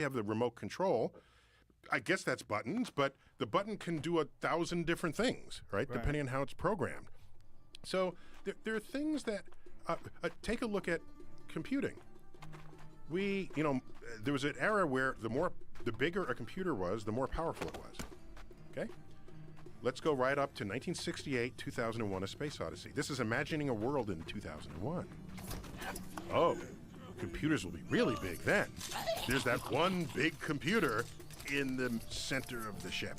have the remote control. I guess that's buttons, but the button can do 1,000 different things, right? Depending on how it's programmed. So there are things that, take a look at computing. There was an era where the bigger a computer was, the more powerful it was, okay? Let's go right up to 1968, 2001, A Space Odyssey. This is imagining a world in 2001. Oh, computers will be really big then. There's that one big computer in the center of the ship.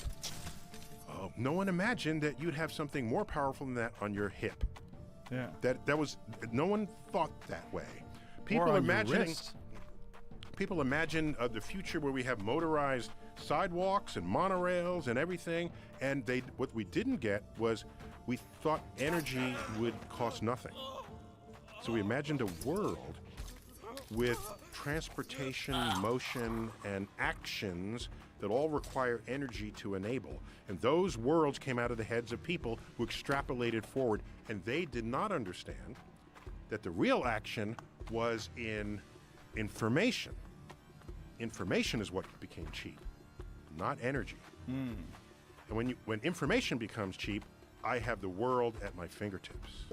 Oh, no one imagined that you'd have something more powerful than that on your hip. Yeah. No one thought that way. People imagine the future where we have motorized sidewalks and monorails and everything, and what we didn't get was we thought energy would cost nothing. So we imagined a world with transportation, motion, and actions that all require energy to enable. And those worlds came out of the heads of people who extrapolated forward, and they did not understand that the real action was in information. Information is what became cheap, not energy. And when information becomes cheap, I have the world at my fingertips.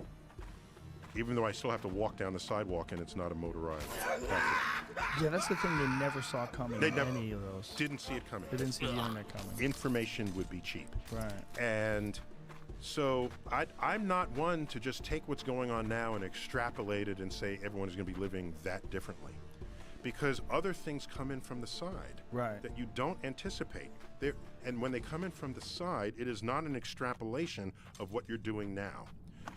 Even though I still have to walk down the sidewalk and it's not a motorized platform. Yeah, that's the thing they never saw coming. They never any of those. Didn't see it coming. They didn't see the internet coming. Information would be cheap. Right. And so I'm not one to just take what's going on now and extrapolate it and say everyone is going to be living that differently. Because other things come in from the side that you don't anticipate. And when they come in from the side, it is not an extrapolation of what you're doing now.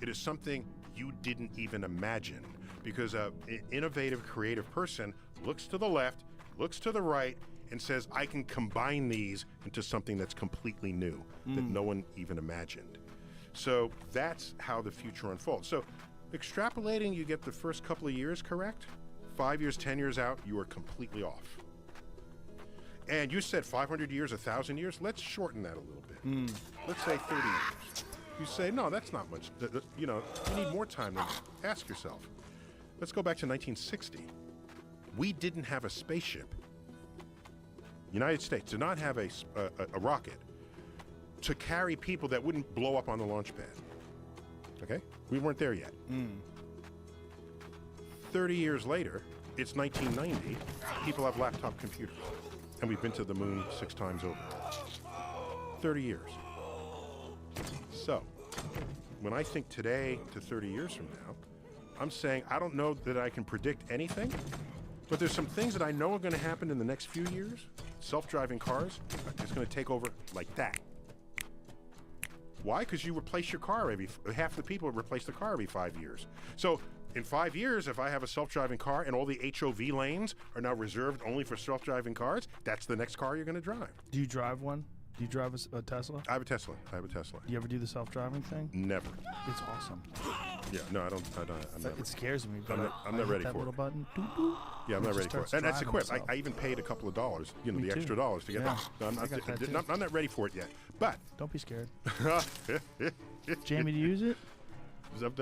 It is something you didn't even imagine, because an innovative, creative person looks to the left, looks to the right, and says, I can combine these into something that's completely new, that no one even imagined. So that's how the future unfolds. So extrapolating, you get the first couple of years correct. 5 years, 10 years out, you are completely off. And you said 500 years, 1,000 years. Let's shorten that a little bit. Let's say 30 years. You say, no, that's not much. You need more time than that. Ask yourself. Let's go back to 1960. We didn't have a spaceship. United States did not have a rocket to carry people that wouldn't blow up on the launch pad. Okay? We weren't there yet. 30 years later, it's 1990, people have laptop computers. And we've been to the moon 6 times over. 30 years. So, when I think today to 30 years from now, I'm saying I don't know that I can predict anything, but there's some things that I know are going to happen in the next few years. Self-driving cars is going to take over like that. Why? Because you replace your car half the people replace the car every 5 years. So in 5 years, if I have a self-driving car and all the HOV lanes are now reserved only for self-driving cars, that's the next car you're going to drive. Do you drive one? Do you drive a Tesla? I have a Tesla. Do you ever do the self-driving thing? Never. It's awesome. Yeah, no, I don't. It scares me. But I'm not ready that for little it. Button. Yeah, I'm not ready for it. And that's equipped. I even paid a couple of dollars, the extra dollars to get that. I'm not ready for it yet. But don't be scared. Jamie, do you use it? I'm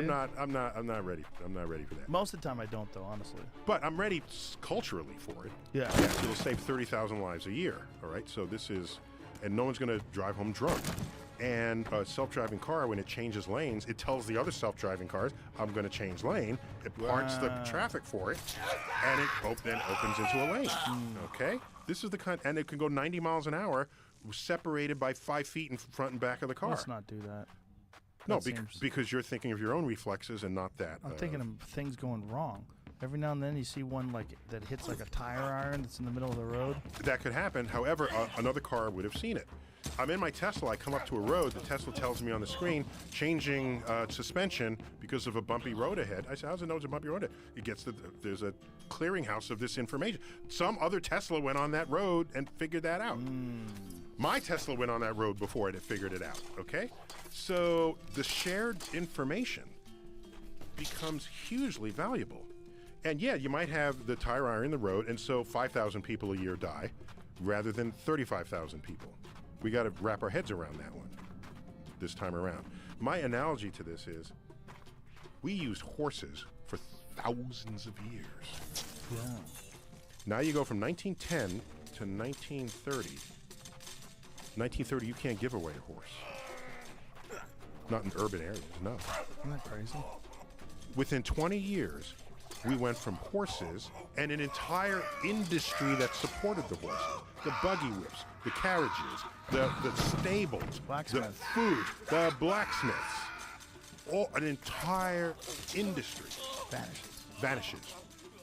not ready. I'm not ready for that. Most of the time, I don't, though, honestly. But I'm ready culturally for it. Yeah. Yes, it'll save 30,000 lives a year. All right. So this is, and no one's going to drive home drunk. And a self-driving car, when it changes lanes, it tells the other self-driving cars, I'm going to change lane. It parts the traffic for it, and it then opens into a lane. Okay? This is the kind, and it can go 90 miles an hour, separated by 5 feet in front and back of the car. Let's not do that. No, because you're thinking of your own reflexes and not that. I'm thinking of things going wrong. Every now and then you see one that hits like a tire iron that's in the middle of the road. That could happen. However, another car would have seen it. I'm in my Tesla. I come up to a road. The Tesla tells me on the screen, changing suspension because of a bumpy road ahead. I say, how's it know it's a bumpy road ahead? It gets there's a clearinghouse of this information. Some other Tesla went on that road and figured that out. My Tesla went on that road before it had figured it out, okay? So the shared information becomes hugely valuable. And yeah, you might have the tire iron in the road, and so 5,000 people a year die rather than 35,000 people. We got to wrap our heads around that one this time around. My analogy to this is we used horses for thousands of years. Yeah. Now you go from 1910 to 1930. 1930, you can't give away a horse. Not in urban areas, no. Isn't that crazy? Within 20 years, we went from horses and an entire industry that supported the horses. The buggy whips, the carriages, the stables, the food, the blacksmiths. All an entire industry vanishes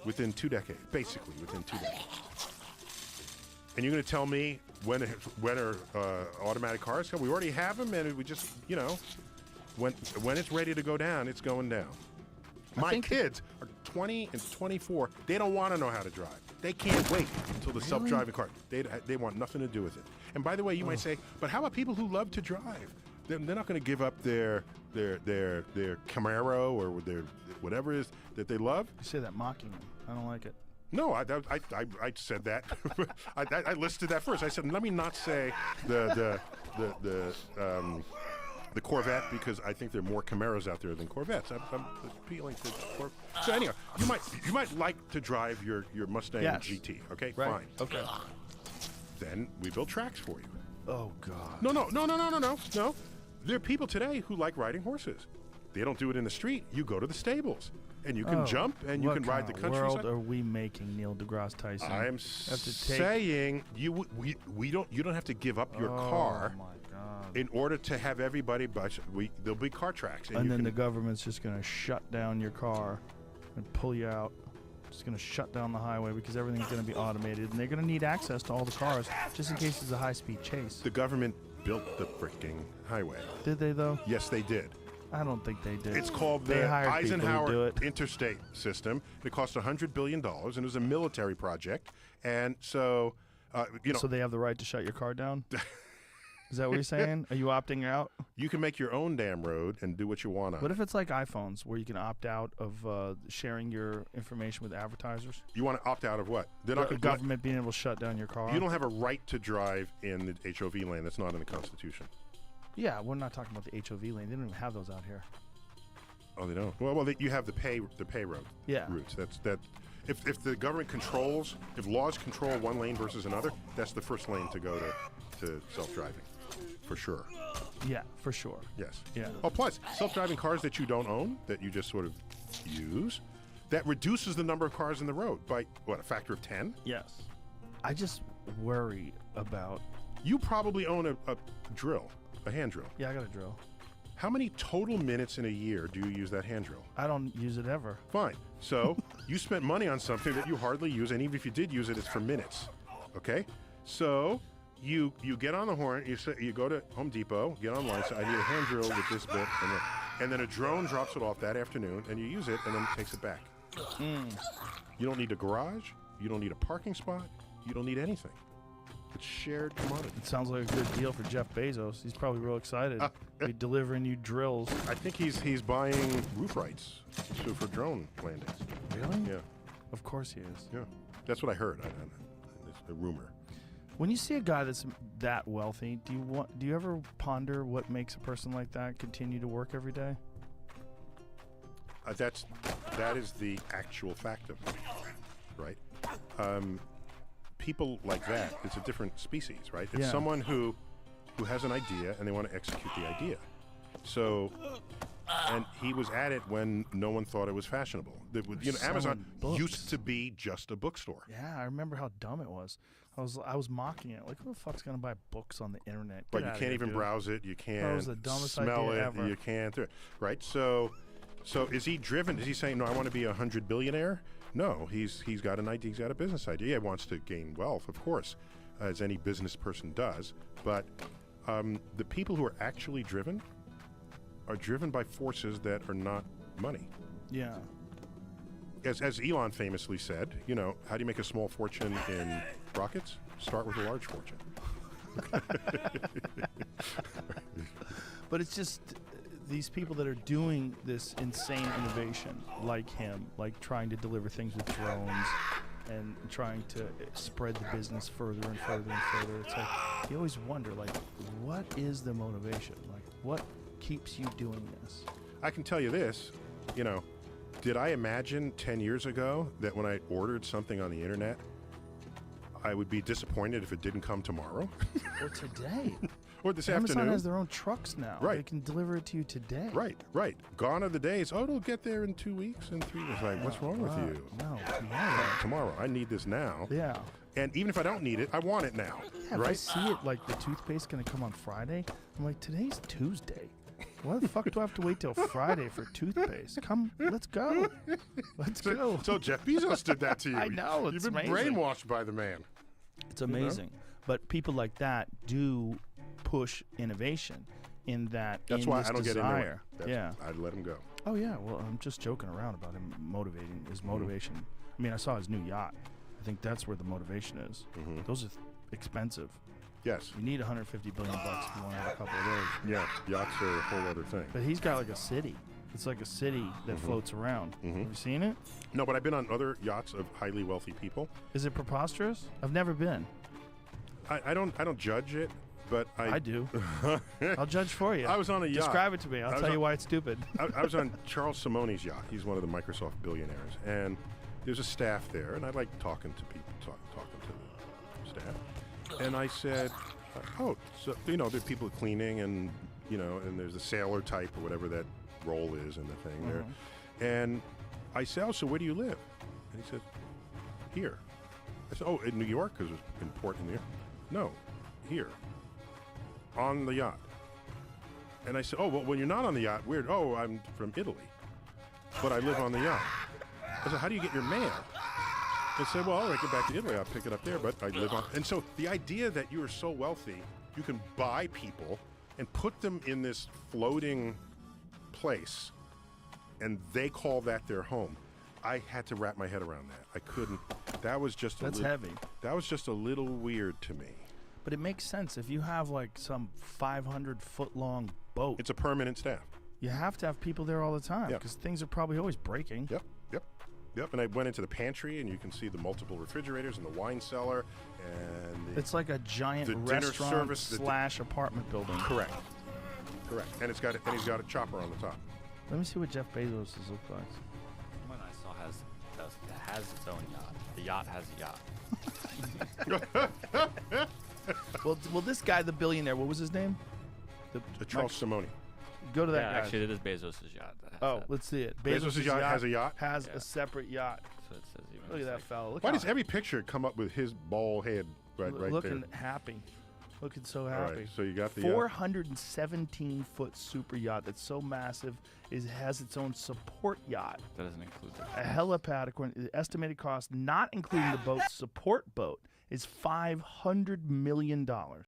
within 2 decades, basically within 2 decades. And you're going to tell me when are automatic cars come? We already have them, and we just, you know, when it's ready to go down, it's going down. My kids are 20 and 24. They don't want to know how to drive. They can't wait until the self-driving car. They want nothing to do with it. And by the way, you might say, but how about people who love to drive? They're not going to give up their Camaro or their whatever it is that they love. You say that mocking them. I don't like it. No, I said that. I listed that first. I said, let me not say the Corvette, because I think there are more Camaros out there than Corvettes. I'm appealing to Corvette. So anyhow, you might like to drive your Mustang GT. Okay, right. Fine. Okay. Then we build tracks for you. Oh God. No. There are people today who like riding horses. They don't do it in the street. You go to the stables. And you can jump, and you can ride the countryside. What world are we making, Neil deGrasse Tyson? I am saying we don't have to give up your car in order to have everybody. There'll be car tracks, and then the government's just going to shut down your car and pull you out. Just going to shut down the highway because everything's going to be automated, and they're going to need access to all the cars just in case it's a high-speed chase. The government built the freaking highway. Did they though? Yes, they did. I don't think they did. It's called the Eisenhower Interstate System. It cost $100 billion, and it was a military project. And so, So they have the right to shut your car down? Is that what you're saying? Are you opting out? You can make your own damn road and do what you want on it. What if it's like iPhones, where you can opt out of sharing your information with advertisers? You want to opt out of what? They're not the government being able to shut down your car? You don't have a right to drive in the HOV lane. That's not in the Constitution. Yeah, we're not talking about the HOV lane. They don't even have those out here. Oh, they don't. Well, you have the pay road. Yeah. Routes. That. If the government controls, if laws control one lane versus another, that's the first lane to go to self-driving, for sure. Yeah, for sure. Yes. Yeah. Oh, plus self-driving cars that you don't own, that you just sort of use, that reduces the number of cars in the road by what, a factor of 10? Yes. I just worry about. You probably own a drill. A hand drill. Yeah, I got a drill. How many total minutes in a year do you use that hand drill? I don't use it ever. Fine. So you spent money on something that you hardly use, and even if you did use it, it's for minutes. Okay? So you get on the horn, you go to Home Depot, get online, so I need a hand drill with this bit, and then a drone drops it off that afternoon, and you use it, and then takes it back. You don't need a garage. You don't need a parking spot. You don't need anything. It's shared commodity. It sounds like a good deal for Jeff Bezos. He's probably real excited. Be delivering you drills. I think he's buying roof rights for drone landings. Really? Yeah. Of course he is. Yeah. That's what I heard. It's a rumor. When you see a guy that's that wealthy, do you ever ponder what makes a person like that continue to work every day? That is the actual fact of it, right? People like that, it's a different species, right? It's someone who has an idea and they want to execute the idea. So, and he was at it when no one thought it was fashionable. Amazon used to be just a bookstore. Yeah, I remember how dumb it was. I was mocking it. Like, who the fuck's gonna buy books on the internet? But you can't even browse it. You can't the dumbest smell idea it. ever. You can't, right? So is he driven? Is he saying, no, I want to be a 100 billionaire? No, he's got an idea. He's got a business idea. He wants to gain wealth, of course, as any business person does. But the people who are actually driven are driven by forces that are not money. Yeah. As Elon famously said, how do you make a small fortune in rockets? Start with a large fortune. But it's just these people that are doing this insane innovation, like him, like trying to deliver things with drones and trying to spread the business further and further and further. It's like you always wonder, like, what is the motivation? Like, what keeps you doing this? I can tell you this, did I imagine 10 years ago that when I ordered something on the internet I would be disappointed if it didn't come tomorrow Or today. or this Amazon afternoon. has their own trucks now. Right. They can deliver it to you today. Right. Gone are the days. Oh, it'll get there in 2 weeks and 3 weeks. Like, what's wrong with you? No, tomorrow. Tomorrow. I need this now. Yeah. And even if I don't need it, I want it now. Yeah, if I right? see it like the toothpaste going to come on Friday, I'm like, today's Tuesday. Why the fuck do I have to wait till Friday for toothpaste? Come, let's go. Let's go. So Jeff Bezos did that to you. I know, it's You've been amazing. brainwashed by the man. It's amazing. But people like that do push innovation in that. That's in why this I don't desire. get in there. Yeah. I'd let him go. Oh yeah. Well, I'm just joking around about him motivating his motivation. I mean, I saw his new yacht. I think that's where the motivation is. Those are expensive. Yes. You need 150 billion bucks if you want to have a couple of those. Yeah. Yachts are a whole other thing. But he's got like a city. It's like a city that floats around. Have you seen it? No, but I've been on other yachts of highly wealthy people. Is it preposterous? I've never been. I don't judge it, but I do. I'll judge for you. I was on a yacht. Describe it to me. I'll tell you why it's stupid. I was on Charles Simone's yacht. He's one of the Microsoft billionaires, and there's a staff there, and I like talking to people, talking to the staff. And I said, "Oh, so there are people cleaning, and and there's a sailor type or whatever that role is in the thing there." And I said, "Oh, so where do you live?" And he said, "Here." I said, "Oh, in New York, because it's important in New York." "No, here, on the yacht." And I said, "Oh, well, when you're not on the yacht, weird. Oh, I'm from Italy, but I live on the yacht." I said, "How do you get your mail?" They said, "Well, when I get back to Italy, I'll pick it up there, but I live on." And so the idea that you are so wealthy, you can buy people and put them in this floating place, and they call that their home. I had to wrap my head around that. I couldn't. That was just That's heavy. That was just a little weird to me. But it makes sense. If you have like some 500-foot-long boat, It's a permanent staff. you have to have people there all the time Yep. because things are probably always breaking. Yep. And I went into the pantry, and you can see the multiple refrigerators and the wine cellar, and It's like a giant the dinner restaurant service, slash apartment building. correct. And he's got a chopper on the top. Let me see what Jeff Bezos' look like. One I saw has its own yacht. The yacht has a yacht. Well, this guy, the billionaire, what was his name? Charles Simone. Go to that Yeah, guy. actually, it is Bezos' yacht. That has Oh, that. let's see it. Bezos' yacht has a yacht? Has Yeah. a separate yacht. So it says even. Look at it's that like- fella. Look Why how does every picture come up with his bald head right looking there? happy. Looking so All happy. right, so you got the yacht. 417-foot super yacht that's so massive it has its own support yacht. That doesn't include A helipad, according to the estimated cost, not including the boat's support boat, is $500 million.